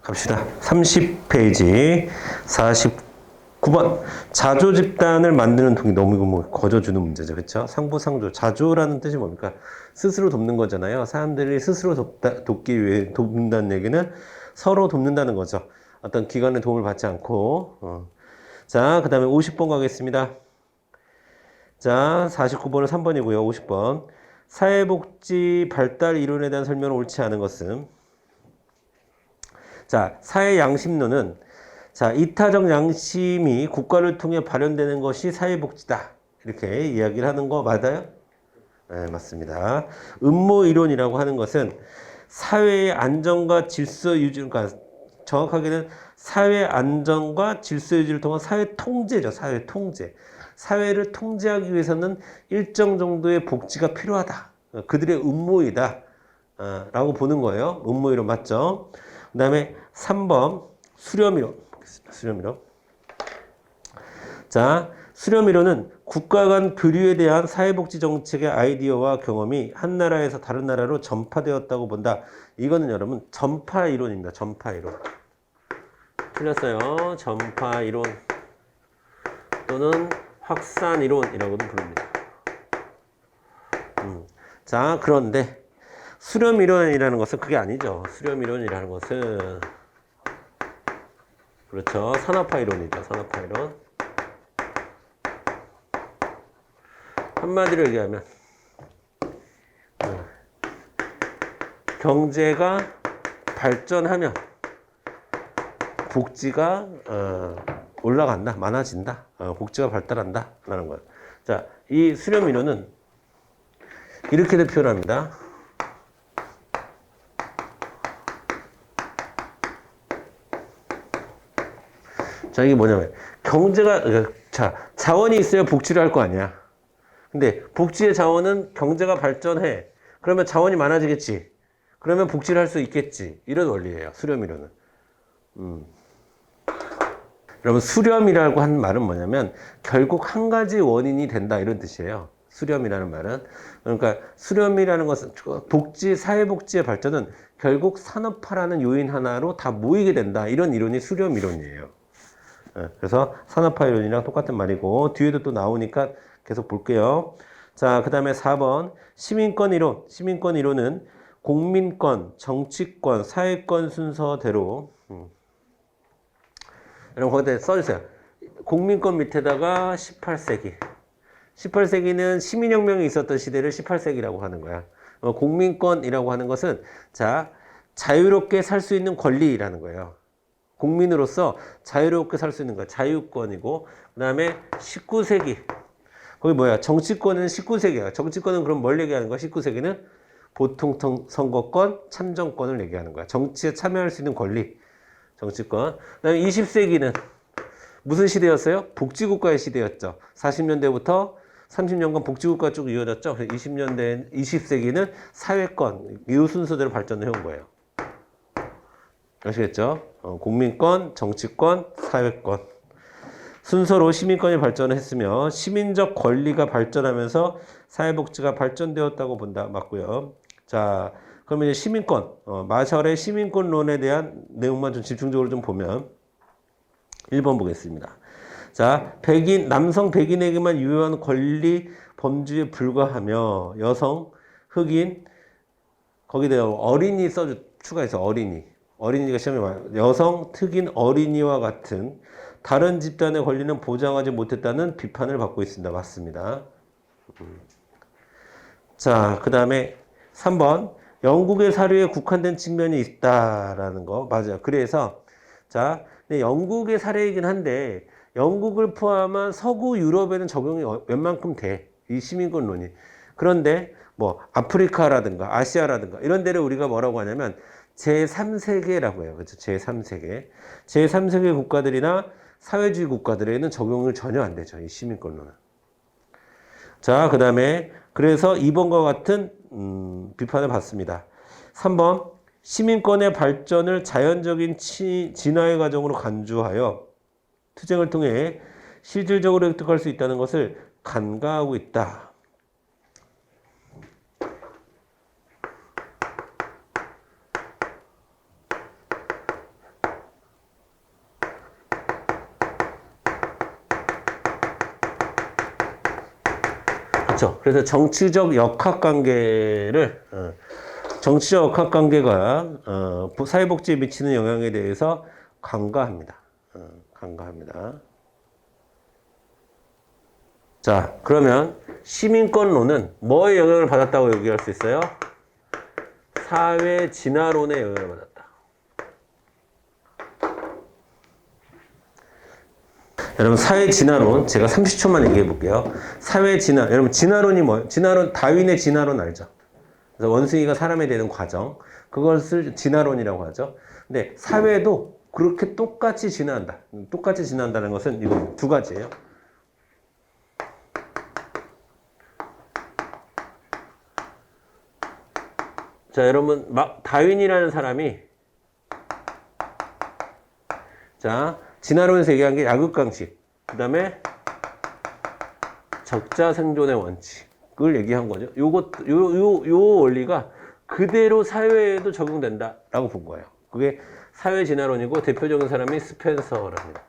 갑시다. 30페이지 49번. 자조 집단을 만드는 동의. 너무 이거 뭐 거저주는 문제죠. 그렇죠? 상부상조. 자조라는 뜻이 뭡니까? 스스로 돕는 거잖아요. 사람들이 스스로 돕기 위해 돕는다는 얘기는 서로 돕는다는 거죠. 어떤 기관의 도움을 받지 않고. 자, 그 다음에 50번 가겠습니다. 자, 49번은 3번이고요. 50번. 사회복지 발달 이론에 대한 설명은 옳지 않은 것은. 자, 사회 양심론은 자, 이타적 양심이 국가를 통해 발현되는 것이 사회복지다. 이렇게 이야기를 하는 거 맞아요? 네, 맞습니다. 음모 이론이라고 하는 것은 사회의 안정과 질서 유지, 그러니까 정확하게는 사회 안정과 질서 유지를 통한 사회 통제죠. 사회 통제. 사회를 통제하기 위해서는 일정 정도의 복지가 필요하다. 그들의 음모이다. 라고 보는 거예요. 음모 이론 맞죠? 그 다음에 3번 수렴이론 보겠습니다. 수렴이론. 자, 수렴이론은 국가 간 교류에 대한 사회복지 정책의 아이디어와 경험이 한 나라에서 다른 나라로 전파되었다고 본다. 이거는 여러분 전파 이론입니다. 전파 이론. 틀렸어요. 전파 이론 또는 확산 이론이라고도 부릅니다. 자, 그런데 수렴 이론이라는 것은 그게 아니죠. 수렴 이론이라는 것은 그렇죠. 산업화 이론이죠. 산업화 이론. 한마디로 얘기하면 경제가 발전하면 복지가 올라간다, 많아진다, 복지가 발달한다 라는 거예요. 자, 이 수렴 이론은 이렇게도 표현합니다. 자, 이게 뭐냐면 경제가 자, 자원이 있어야 복지를 할 거 아니야. 근데 복지의 자원은 경제가 발전해. 그러면 자원이 많아지겠지. 그러면 복지를 할 수 있겠지. 이런 원리예요. 수렴 이론은. 여러분 수렴이라고 하는 말은 뭐냐면 결국 한 가지 원인이 된다 이런 뜻이에요. 수렴이라는 말은. 그러니까 수렴이라는 것은 복지, 사회복지의 발전은 결국 산업화라는 요인 하나로 다 모이게 된다. 이런 이론이 수렴 이론이에요. 그래서 산업화 이론이랑 똑같은 말이고 뒤에도 또 나오니까 계속 볼게요. 자, 그 다음에 4번 시민권 이론. 시민권 이론은 공민권, 정치권, 사회권 순서대로 여러분 거기다 써주세요. 공민권 밑에다가 18세기. 18세기는 시민혁명이 있었던 시대를 18세기라고 하는 거야. 공민권이라고 하는 것은 자, 자유롭게 살 수 있는 권리라는 거예요. 국민으로서 자유롭게 살 수 있는 거야. 자유권이고 그 다음에 19세기. 거기 뭐야? 정치권은 19세기야. 정치권은 그럼 뭘 얘기하는 거야? 19세기는 보통 선거권, 참정권을 얘기하는 거야. 정치에 참여할 수 있는 권리. 정치권. 그 다음에 20세기는 무슨 시대였어요? 복지국가의 시대였죠. 40년대부터 30년간 복지국가 쭉 이어졌죠. 20세기는 사회권, 이 순서대로 발전을 해온 거예요. 아시겠죠? 공민권, 정치권, 사회권. 순서로 시민권이 발전을 했으며 시민적 권리가 발전하면서 사회복지가 발전되었다고 본다. 맞고요. 자, 그러면 이제 시민권, 마셜의 시민권론에 대한 내용만 좀 집중적으로 좀 보면 1번 보겠습니다. 자, 남성 백인에게만 유효한 권리 범주에 불과하며 여성, 흑인, 거기다 어린이 추가해서 어린이가 시험에 많아요. 여성, 흑인, 어린이와 같은 다른 집단의 권리는 보장하지 못했다는 비판을 받고 있습니다. 맞습니다. 자, 그 다음에 3번. 영국의 사료에 국한된 측면이 있다라는 거. 맞아요. 그래서, 자, 영국의 사례이긴 한데, 영국을 포함한 서구 유럽에는 적용이 웬만큼 돼. 이 시민권론이. 그런데, 뭐, 아프리카라든가, 아시아라든가, 이런 데를 우리가 뭐라고 하냐면, 제3세계라고 해요. 그렇죠? 제3세계. 제3세계 국가들이나 사회주의 국가들에는 적용을 전혀 안 되죠. 이 시민권론은. 자, 그 다음에 그래서 2번과 같은 비판을 받습니다. 3번 시민권의 발전을 자연적인 진화의 과정으로 간주하여 투쟁을 통해 실질적으로 획득할 수 있다는 것을 간과하고 있다. 그렇죠. 그래서 정치적 역학관계를 정치적 역학관계가 사회복지에 미치는 영향에 대해서 간과합니다. 간과합니다. 자, 그러면 시민권론은 뭐의 영향을 받았다고 얘기할 수 있어요? 사회 진화론의 영향을 받았다. 여러분, 사회 진화론 제가 30초만 얘기해 볼게요. 사회 진화, 여러분 진화론이 뭐예요? 진화론, 다윈의 진화론 알죠? 그래서 원숭이가 사람이 되는 과정, 그것을 진화론이라고 하죠. 근데 사회도 그렇게 똑같이 진화한다. 똑같이 진화한다는 것은 이거 두 가지예요. 자, 여러분, 다윈이라는 사람이, 자, 진화론에서 얘기한 게 약육강식, 그 다음에 적자 생존의 원칙을 얘기한 거죠. 요 원리가 그대로 사회에도 적용된다라고 본 거예요. 그게 사회 진화론이고 대표적인 사람이 스펜서랍니다.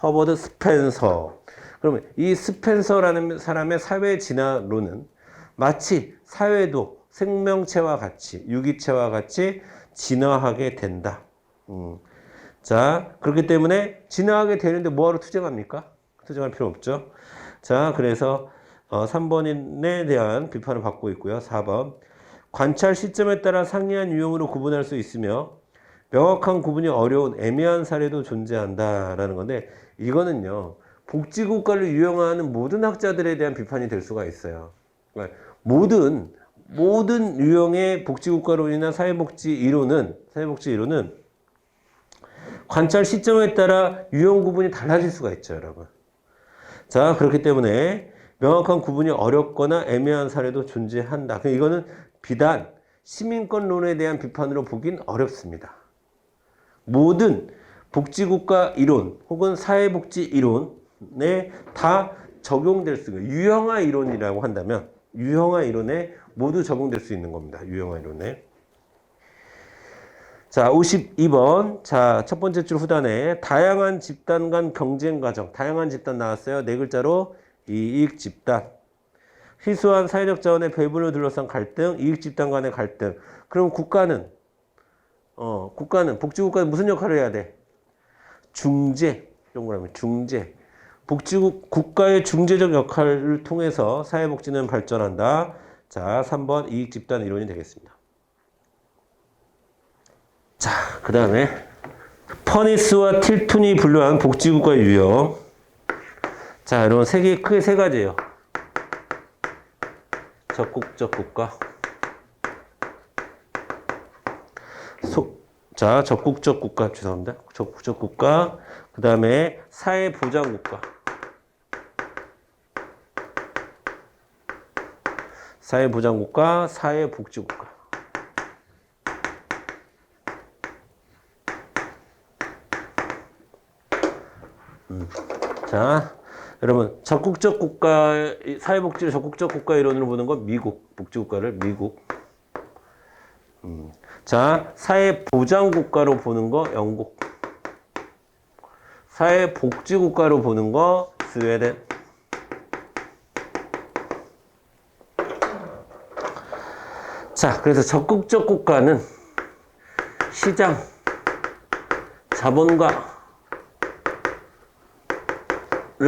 허버드 스펜서. 그러면 이 스펜서라는 사람의 사회 진화론은 마치 사회도 생명체와 같이, 유기체와 같이 진화하게 된다. 자, 그렇기 때문에 진화하게 되는데 뭐하러 투쟁합니까? 투쟁할 필요 없죠. 자, 그래서 3번에 대한 비판을 받고 있고요. 4번. 관찰 시점에 따라 상이한 유형으로 구분할 수 있으며 명확한 구분이 어려운 애매한 사례도 존재한다라는 건데, 이거는요, 복지국가를 유형화하는 모든 학자들에 대한 비판이 될 수가 있어요. 그러니까 모든 유형의 복지국가론이나 사회복지 이론은 관찰 시점에 따라 유형 구분이 달라질 수가 있죠, 여러분. 자, 그렇기 때문에 명확한 구분이 어렵거나 애매한 사례도 존재한다. 이거는 비단 시민권론에 대한 비판으로 보긴 어렵습니다. 모든 복지국가 이론 혹은 사회복지 이론에 다 적용될 수 있는 유형화 이론이라고 한다면 유형화 이론에 모두 적용될 수 있는 겁니다. 유형화 이론에. 자, 52번. 자, 첫 번째 줄 후단에 다양한 집단 간 경쟁 과정. 다양한 집단 나왔어요. 네 글자로 이익 집단. 희소한 사회적 자원의 배분을 둘러싼 갈등, 이익 집단 간의 갈등. 그럼 국가는 복지국가는 무슨 역할을 해야 돼? 중재. 동그라미 중재. 국가의 중재적 역할을 통해서 사회복지는 발전한다. 자, 3번 이익 집단 이론이 되겠습니다. 자, 그 다음에 퍼니스와 틸툰이 분류한 복지국가의 유형. 자, 여러분 크게 세 가지예요. 적국적 국가. 적국적 국가, 죄송합니다. 적국적 국가. 그 다음에 사회보장 국가. 사회보장 국가, 사회복지 국가. 자, 여러분 적국적 국가, 사회복지를 적국적 국가 이론으로 보는 건 미국, 복지국가를 미국. 자, 사회보장국가로 보는 거 영국. 사회복지국가로 보는 거 스웨덴. 자, 그래서 적국적 국가는 시장, 자본가를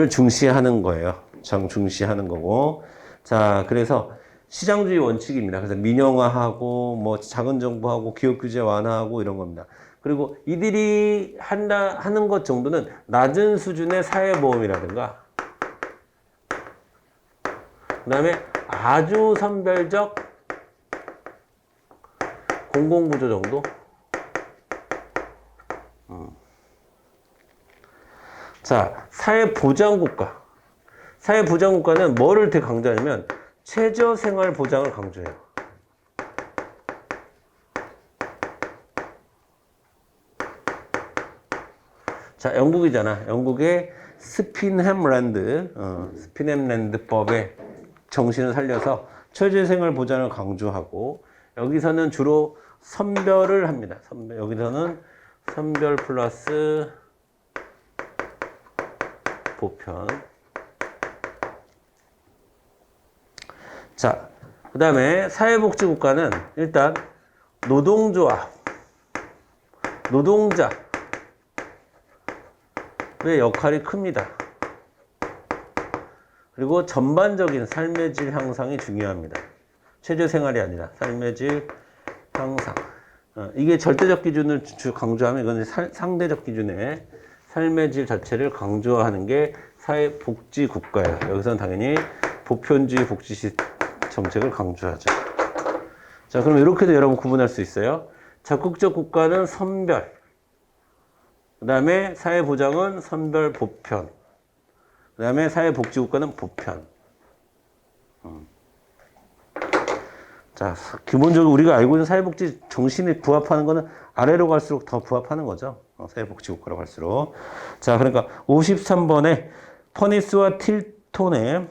중시하는 거예요. 중시하는 거고. 자, 그래서 시장주의 원칙입니다. 그래서 민영화하고 뭐 작은 정부하고 기업 규제 완화하고 이런 겁니다. 그리고 이들이 하는 것 정도는 낮은 수준의 사회보험이라든가, 그 다음에 아주 선별적 공공구조 정도. 자, 사회보장국가. 사회보장국가는 뭐를 되게 강조하냐면 최저생활 보장을 강조해요. 자, 영국이잖아. 영국의 스피넴랜드법의 정신을 살려서 최저생활 보장을 강조하고, 여기서는 주로 선별을 합니다. 여기서는 선별 플러스 보편. 자, 그 다음에 사회복지국가는 일단 노동조합, 노동자의 역할이 큽니다. 그리고 전반적인 삶의 질 향상이 중요합니다. 최저생활이 아니라 삶의 질 향상. 이게 절대적 기준을 강조하면 이건 상대적 기준의 삶의 질 자체를 강조하는 게 사회복지국가예요. 여기서는 당연히 보편주의 복지 정책을 강조하죠. 자, 그럼 이렇게도 여러분 구분할 수 있어요. 적극적 국가는 선별, 그 다음에 사회보장은 선별 보편, 그 다음에 사회복지국가는 보편. 자, 기본적으로 우리가 알고 있는 사회복지 정신에 부합하는 거는 아래로 갈수록 더 부합하는 거죠. 사회복지국가로 갈수록. 자, 그러니까 53번에 퍼니스와 틸톤이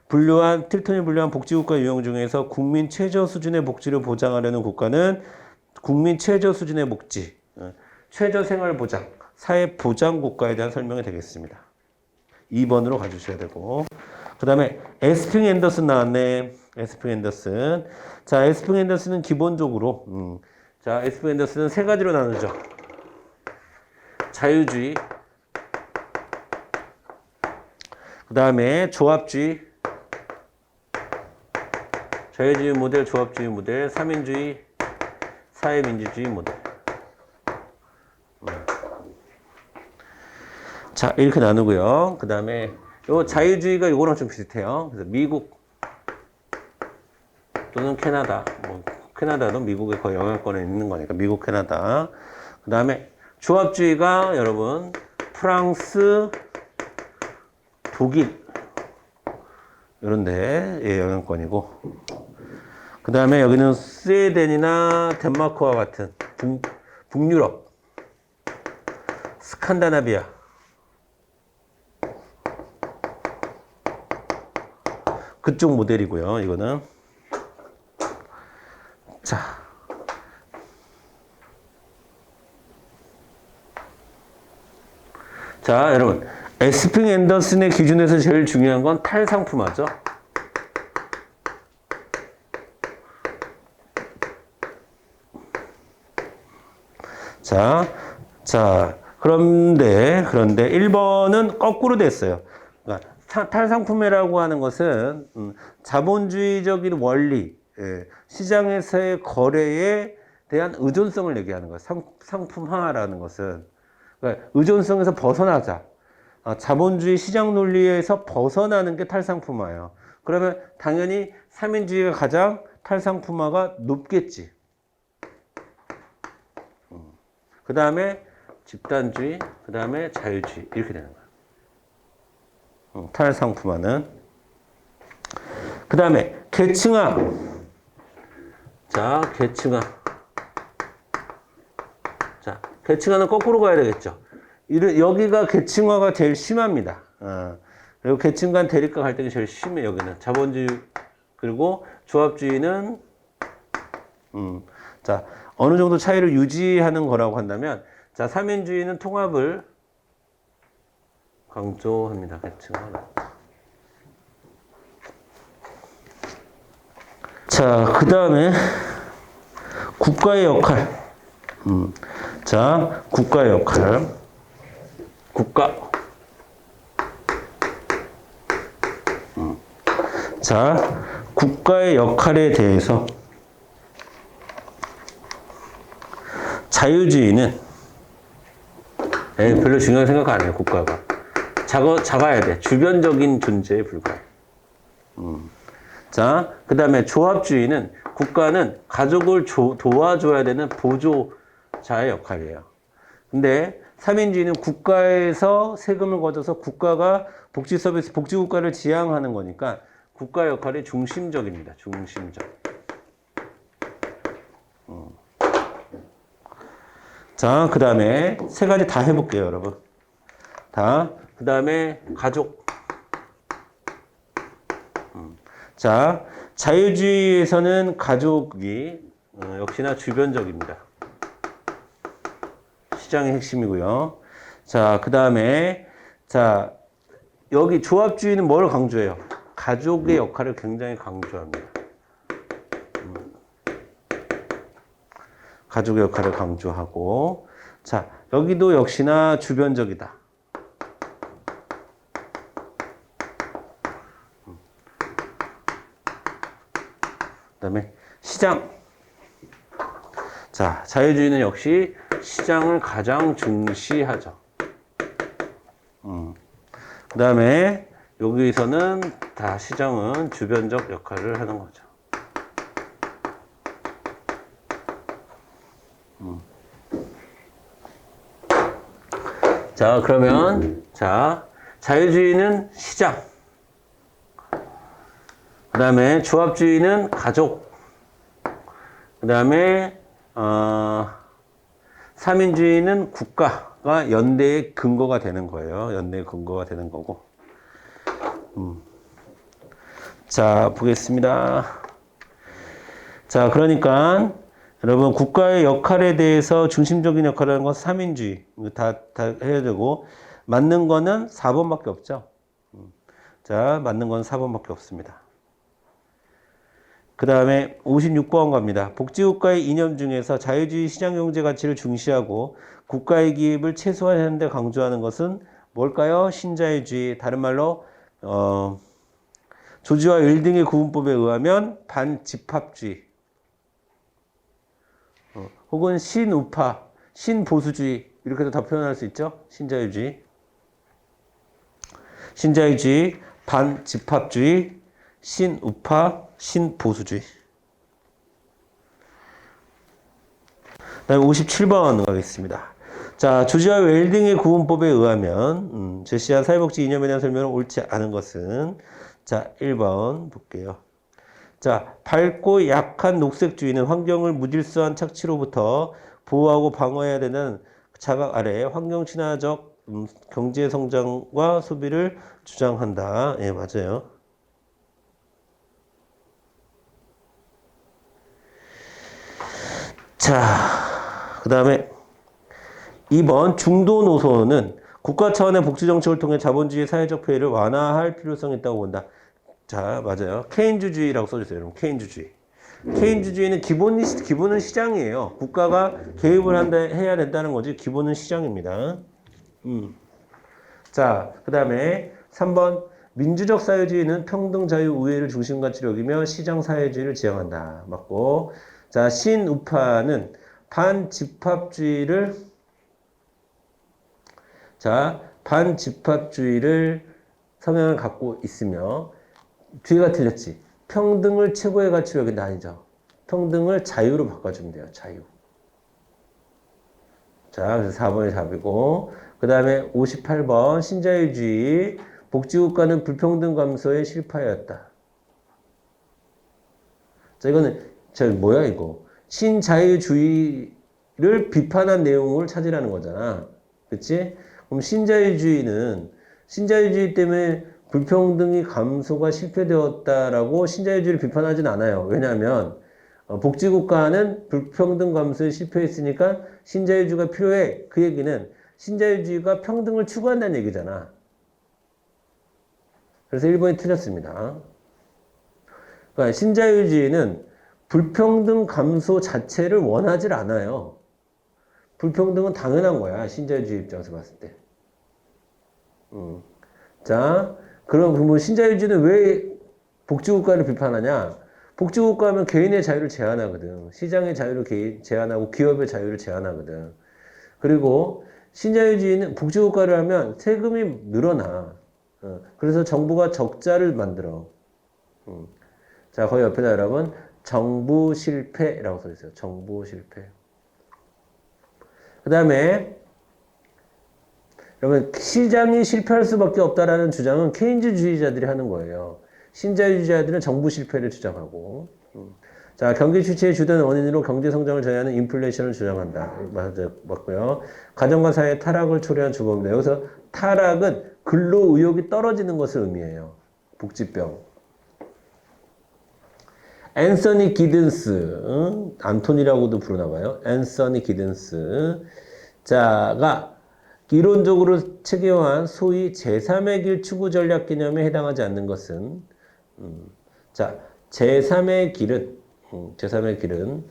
분류한 복지국가 유형 중에서 국민 최저 수준의 복지를 보장하려는 국가는 국민 최저 수준의 복지, 최저 생활 보장, 사회 보장 국가에 대한 설명이 되겠습니다. 2번으로 가주셔야 되고. 그 다음에 에스핑 앤더슨 나왔네. 에스핑 앤더슨. 자, 에스핑 앤더슨은 기본적으로, 자, 에스핑 앤더슨은 세 가지로 나누죠. 자유주의, 그 다음에 조합주의, 자유주의 모델, 조합주의 모델, 삼인주의, 사회민주주의 모델. 자, 이렇게 나누고요. 그 다음에 요 자유주의가 요거랑 좀 비슷해요. 그래서 미국 또는 캐나다, 캐나다도 미국의 거의 영향권에 있는 거니까 미국, 캐나다. 그 다음에 조합주의가 여러분 프랑스, 독일 이런 데의 영향권이고, 그 다음에 여기는 스웨덴이나 덴마크와 같은 북유럽, 스칸다나비아, 그쪽 모델이고요. 이거는. 자. 자, 여러분. 에스핑 앤더슨의 기준에서 제일 중요한 건 탈상품화죠. 자, 그런데 1번은 거꾸로 됐어요. 그러니까 탈상품화라고 하는 것은 자본주의적인 원리, 시장에서의 거래에 대한 의존성을 얘기하는 거예요. 상품화라는 것은. 그러니까 의존성에서 벗어나자. 자본주의 시장 논리에서 벗어나는 게 탈상품화예요. 그러면 당연히 삼인주의가 가장 탈상품화가 높겠지. 그 다음에 집단주의, 그 다음에 자유주의 이렇게 되는 거예요. 탈상품화는. 그 다음에 계층화. 자, 계층화. 자, 계층화는 거꾸로 가야 되겠죠. 여기가 계층화가 제일 심합니다. 그리고 계층 간 대립과 갈등이 제일 심해. 여기는 자본주의 그리고 조합주의는 자, 어느 정도 차이를 유지하는 거라고 한다면, 자, 삼인주의는 통합을 강조합니다. 계층화는. 자, 그 다음에 국가의 역할. 자, 국가의 역할. 국가. 자, 국가의 역할에 대해서 자유주의는 별로 중요한 생각 안 해요. 국가가 작아야 돼. 주변적인 존재에 불과해. 자, 그 다음에 조합주의는 국가는 가족을 도와줘야 되는 보조자의 역할이에요. 근데 삼인주의는 국가에서 세금을 걷어서 국가가 복지 서비스, 복지국가를 지향하는 거니까 국가 역할이 중심적입니다. 중심적. 자, 그 다음에 세 가지 다 해볼게요, 여러분. 그 다음에 가족. 자, 자유주의에서는 가족이 역시나 주변적입니다. 시장의 핵심이고요. 자, 그 다음에 자, 여기 조합주의는 뭘 강조해요? 가족의 역할을 굉장히 강조합니다. 가족의 역할을 강조하고, 자, 여기도 역시나 주변적이다. 그다음에 시장. 자, 자유주의는 역시 시장을 가장 중시하죠. 그다음에 여기서는 다 시장은 주변적 역할을 하는 거죠. 자, 그러면 자, 자유주의는 시장. 그 다음에 조합주의는 가족. 그 다음에 3인주의는 국가가 연대의 근거가 되는 거예요. 연대의 근거가 되는 거고. 자, 보겠습니다. 자, 그러니까 여러분 국가의 역할에 대해서 중심적인 역할을 하는 건 3인주의. 다 해야 되고 맞는 거는 4번밖에 없죠. 자, 맞는 건 4번밖에 없습니다. 그 다음에 56번 갑니다. 복지국가의 이념 중에서 자유주의 시장경제 가치를 중시하고 국가의 기입을 최소화하는 데 강조하는 것은 뭘까요? 신자유주의. 다른 말로 조지와 윌 등의 구분법에 의하면 반집합주의. 혹은 신우파, 신보수주의 이렇게도 다 표현할 수 있죠. 신자유주의. 신자유주의, 반집합주의, 신우파, 신보수주의. 다음에 57번 가겠습니다. 자, 조지와 웰 등의 구분법에 의하면 제시한 사회복지 이념에 대한 설명은 옳지 않은 것은 자, 1번 볼게요. 자, 밝고 약한 녹색주의는 환경을 무질서한 착취로부터 보호하고 방어해야 되는 자각 아래 환경 친화적 경제 성장과 소비를 주장한다. 예, 맞아요. 자, 그 다음에 2번 중도 노선은 국가 차원의 복지 정책을 통해 자본주의 사회적 폐해를 완화할 필요성이 있다고 본다. 자, 맞아요. 케인주주의라고 써주세요. 여러분, 케인주주의. 케인주주의는 기본은 시장이에요. 국가가 개입을 해야 된다는 거지. 기본은 시장입니다. 자, 그 다음에 3번 민주적 사회주의는 평등, 자유, 우애를 중심 가치로 여기며 시장 사회주의를 지향한다. 맞고. 자, 신우파는 반집합주의를 성향을 갖고 있으며 뒤가 틀렸지. 평등을 최고의 가치로 여긴다 아니죠. 평등을 자유로 바꿔주면 돼요. 자유. 자, 그래서 4번이 답이고 그 다음에 58번 신자유주의 복지국가는 불평등 감소에 실패하였다. 자, 이거는 뭐야 이거. 신자유주의를 비판한 내용을 찾으라는 거잖아. 그치? 그럼 신자유주의 때문에 불평등이 감소가 실패되었다라고 신자유주의를 비판하진 않아요. 왜냐하면 복지국가는 불평등 감소에 실패했으니까 신자유주의가 필요해. 그 얘기는 신자유주의가 평등을 추구한다는 얘기잖아. 그래서 1번이 틀렸습니다. 그러니까 신자유주의는 불평등 감소 자체를 원하지 않아요. 불평등은 당연한 거야. 신자유주의 입장에서 봤을 때. 자, 그럼 신자유주의는 왜 복지국가를 비판하냐? 복지국가하면 개인의 자유를 제한하거든. 시장의 자유를 제한하고 기업의 자유를 제한하거든. 그리고 신자유주의는 복지국가를 하면 세금이 늘어나. 그래서 정부가 적자를 만들어. 자, 거기 옆에다 여러분 정부 실패라고 써있어요. 정부 실패. 그 다음에 여러분 시장이 실패할 수밖에 없다라는 주장은 케인즈주의자들이 하는 거예요. 신자유주의자들은 정부 실패를 주장하고. 자, 경기 주체의 주된 원인으로 경제 성장을 저해하는 인플레이션을 주장한다. 맞고요. 가정과 사회의 타락을 초래한 주범입니다. 여기서 타락은 근로 의욕이 떨어지는 것을 의미해요. 복지병. 앤서니 기든스, 안토니라고도 부르나 봐요. 앤서니 기든스. 자가 이론적으로 체계화한 소위 제3의 길 추구 전략 개념에 해당하지 않는 것은 자, 제3의 길은, 제3의 길은,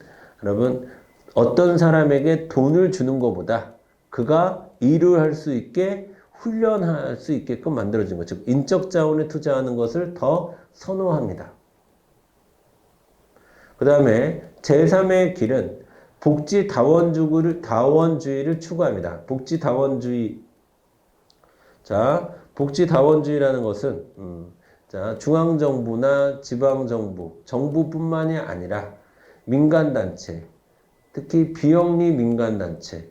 여러분, 어떤 사람에게 돈을 주는 것보다 그가 일을 할 수 있게 훈련할 수 있게끔 만들어진 것. 즉, 인적 자원에 투자하는 것을 더 선호합니다. 그 다음에 제3의 길은 복지 다원주의를 추구합니다. 복지 다원주의. 자, 복지 다원주의라는 것은, 자, 중앙정부나 지방정부, 정부뿐만이 아니라 민간단체, 특히 비영리 민간단체,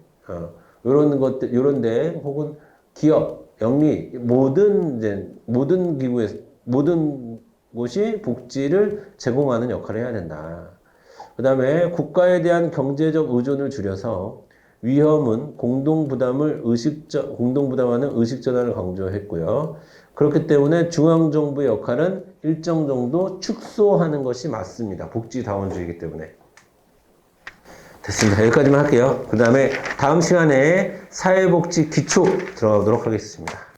요런 것들, 요런데, 혹은 기업, 영리, 모든 모든 곳이 복지를 제공하는 역할을 해야 된다. 그 다음에 국가에 대한 경제적 의존을 줄여서 위험은 공동부담하는 의식전환을 강조했고요. 그렇기 때문에 중앙정부의 역할은 일정 정도 축소하는 것이 맞습니다. 복지다원주의이기 때문에. 됐습니다. 여기까지만 할게요. 그 다음에 다음 시간에 사회복지 기초 들어가도록 하겠습니다.